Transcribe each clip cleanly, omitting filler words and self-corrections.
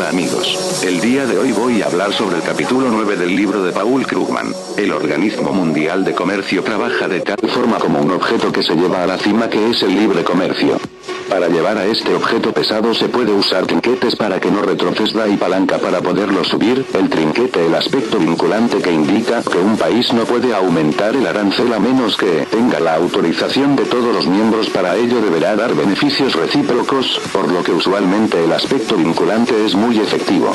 Hola amigos, el día de hoy voy a hablar sobre el capítulo 9 del libro de Paul Krugman. El Organismo Mundial de Comercio trabaja de tal forma como un objeto que se lleva a la cima, que es el libre comercio. Para llevar a este objeto pesado se puede usar trinquetes para que no retroceda y palanca para poderlo subir. El trinquete, el aspecto vinculante que indica que un país no puede aumentar el arancel a menos que tenga la autorización de todos los miembros. Para ello deberá dar beneficios recíprocos, por lo que usualmente el aspecto vinculante es muy efectivo.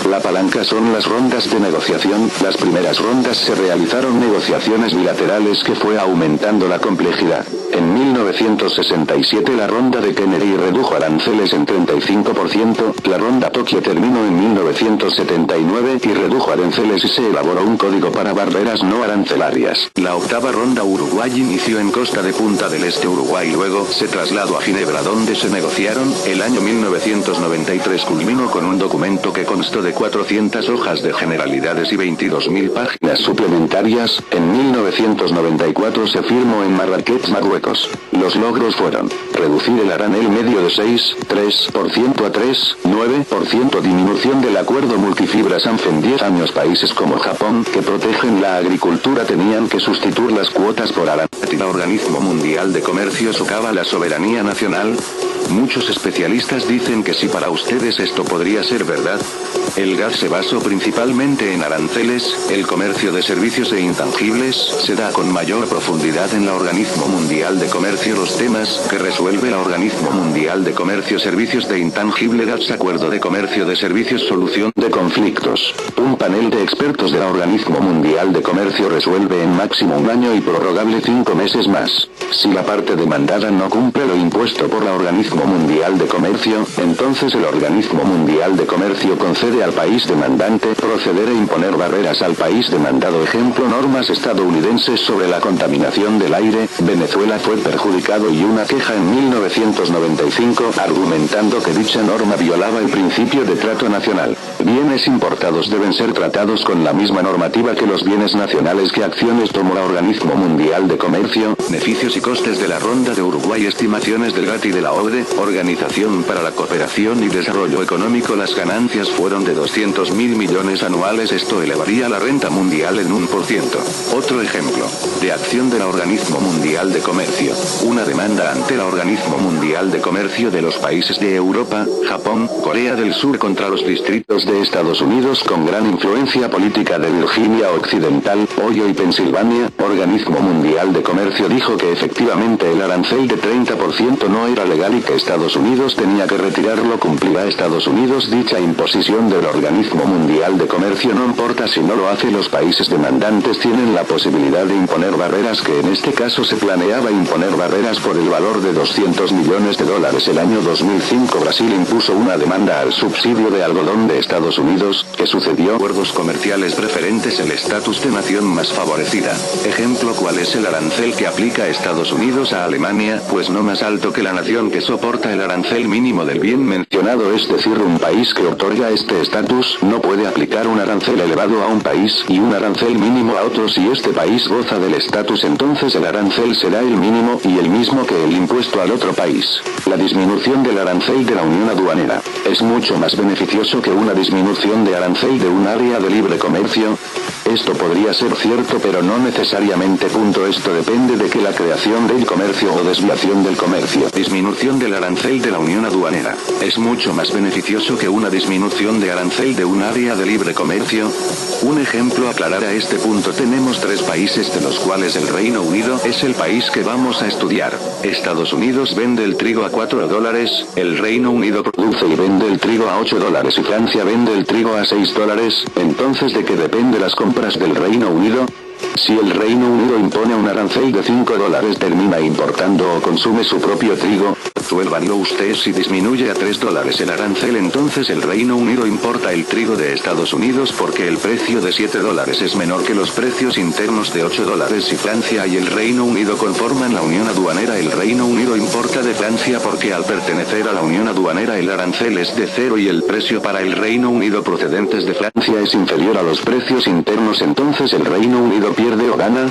La palanca son las rondas de negociación. Las primeras rondas se realizaron negociaciones bilaterales que fue aumentando la complejidad. En 1967 la ronda de Kennedy redujo aranceles en 35%, la ronda Tokio terminó en 1979 y redujo aranceles y se elaboró un código para barreras no arancelarias. La octava ronda Uruguay inició en Costa de Punta del Este, Uruguay, luego se trasladó a Ginebra donde se negociaron. El año 1993 culminó con un documento que constó de 400 hojas de generalidades y 22.000 páginas suplementarias. En 1994 se firmó en Marrakech, Marruecos. Los logros fueron reducir el aranel medio de 6,3% a 3,9%, disminución del acuerdo multifibras ANF en 10 años. Países como Japón, que protegen la agricultura, tenían que sustituir las cuotas por aranel. El Organismo Mundial de Comercio socava la soberanía nacional. Muchos especialistas dicen que si para ustedes esto podría ser verdad. El gas se basó principalmente en aranceles. El comercio de servicios e intangibles se da con mayor profundidad en el Organismo Mundial de Comercio. Los temas que resuelve el Organismo Mundial de Comercio: servicios de intangible gas, acuerdo de comercio de servicios, solución de conflictos. Un panel de expertos del Organismo Mundial de Comercio resuelve en máximo un año y prorrogable 5 meses más. Si la parte demandada no cumple lo impuesto por el Organismo Mundial de Comercio, entonces el Organismo Mundial de Comercio concede al país demandante proceder a imponer barreras al país demandado. Ejemplo: normas estadounidenses sobre la contaminación del aire. Venezuela fue perjudicado y una queja en 1995 argumentando que dicha norma violaba el principio de trato nacional. Bienes importados deben ser tratados con la misma normativa que los bienes nacionales. ¿Qué acciones tomó el Organismo Mundial de Comercio? Beneficios y costes de la ronda de Uruguay, estimaciones del GATT y de la OCDE, Organización para la Cooperación y Desarrollo Económico. Las ganancias fueron de 200.000 millones anuales. Esto elevaría la renta mundial en 1%. Otro ejemplo de acción del Organismo Mundial de Comercio: una demanda ante el Organismo Mundial de Comercio de los países de Europa, Japón, Corea del Sur contra los distritos de Estados Unidos con gran influencia política de Virginia Occidental, Ohio y Pensilvania. Organismo Mundial de Comercio dijo que efectivamente el arancel de 30% no era legal y que Estados Unidos tenía que retirarlo. ¿Cumplirá Estados Unidos dicha imposición del Organismo Mundial de Comercio? No importa si no lo hace, los países demandantes tienen la posibilidad de imponer barreras, que en este caso se planeaba imponer barreras por el valor de $200 millones. El año 2005 Brasil impuso una demanda al subsidio de algodón de Estados Unidos. ¿Qué sucedió? Acuerdos comerciales preferentes, el estatus de nación más favorecida. Ejemplo: ¿cuál es el arancel que aplica Estados Unidos a Alemania? Pues no más alto que la nación que soporta el arancel mínimo del bien mencionado, es decir, un país que otorga este estatus no puede aplicar un arancel elevado a un país y un arancel mínimo a otro. Si este país goza del estatus, entonces el arancel será el mínimo y el mismo que el impuesto al otro país. La disminución del arancel de la unión aduanera es mucho más beneficioso que una disminución de arancel de un área de libre comercio. Esto podría ser cierto, pero no necesariamente. Esto depende de que la creación del comercio o desviación del comercio. Disminución del arancel de la unión aduanera es mucho más beneficioso que una disminución de arancel de un área de libre comercio. Un ejemplo aclarar a este punto: tenemos 3 países, de los cuales el Reino Unido es el país que vamos a estudiar. Estados Unidos vende el trigo a $4, el Reino Unido produce y vende el trigo a $8 y Francia vende el trigo a $6. Entonces, ¿de qué depende las compras del Reino Unido? Si el Reino Unido impone un arancel de $5, termina importando o consume su propio trigo. Resuélvanlo ustedes. Si disminuye a $3 el arancel, entonces el Reino Unido importa el trigo de Estados Unidos porque el precio de $7 es menor que los precios internos de $8. Si Francia y el Reino Unido conforman la unión aduanera, el Reino Unido importa de Francia porque al pertenecer a la unión aduanera el arancel es de 0 y el precio para el Reino Unido procedentes de Francia es inferior a los precios internos. Entonces el Reino Unido pierde o gana.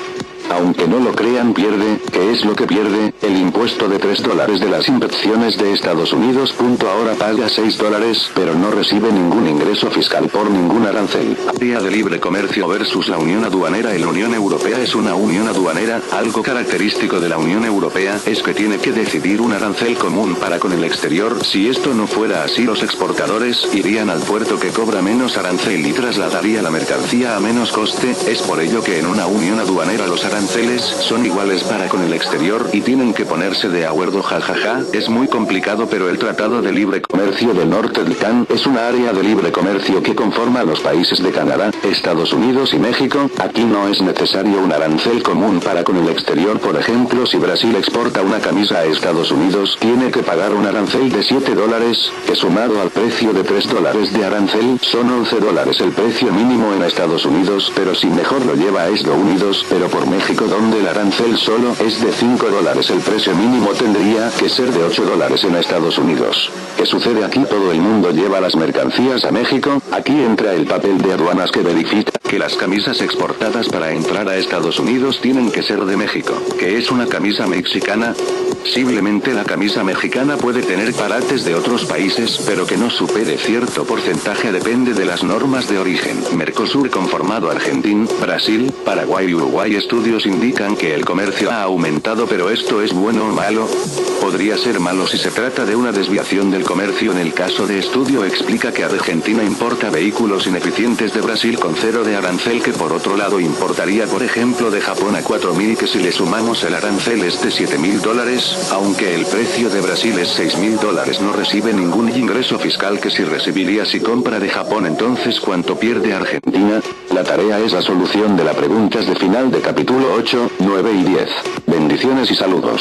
aunque no lo crean pierde, ¿qué es lo que pierde? El impuesto de $3 de las inspecciones de Estados Unidos. Ahora paga $6, pero no recibe ningún ingreso fiscal por ningún arancel. Área de libre comercio versus la Unión Aduanera. La Unión Europea es una unión aduanera, algo característico de la Unión Europea es que tiene que decidir un arancel común para con el exterior. Si esto no fuera así, los exportadores irían al puerto que cobra menos arancel y trasladaría la mercancía a menos coste. Es por ello que en una unión aduanera los aranceles son iguales para con el exterior y tienen que ponerse de acuerdo. Jajaja, es muy complicado, pero el Tratado de Libre Comercio del Norte del CAN es una área de libre comercio que conforma a los países de Canadá, Estados Unidos y México. Aquí no es necesario un arancel común para con el exterior. Por ejemplo, si Brasil exporta una camisa a Estados Unidos, tiene que pagar un arancel de $7, que sumado al precio de $3 de arancel, son $11 el precio mínimo en Estados Unidos, pero si mejor lo lleva a Estados Unidos, pero por México donde el arancel solo es de $5, el precio mínimo tendría que ser de $8 en Estados Unidos. ¿Qué sucede aquí? Todo el mundo lleva las mercancías a México. Aquí entra el papel de aduanas que verifica que las camisas exportadas para entrar a Estados Unidos tienen que ser de México. ¿Qué es una camisa mexicana? Posiblemente la camisa mexicana puede tener partes de otros países, pero que no supere cierto porcentaje, depende de las normas de origen. Mercosur conformado Argentina, Brasil, Paraguay y Uruguay. Estudios indican que el comercio ha aumentado, pero ¿esto es bueno o malo? Podría ser malo si se trata de una desviación del comercio. En el caso de estudio explica que Argentina importa vehículos ineficientes de Brasil con cero de arancel, que por otro lado importaría por ejemplo de Japón a $4.000, que si le sumamos el arancel es de $7.000, aunque el precio de Brasil es $6.000, no recibe ningún ingreso fiscal que si recibiría si compra de Japón. Entonces, ¿cuánto pierde Argentina? La tarea es la solución de las preguntas de final de capítulo 8, 9 y 10. Bendiciones y saludos.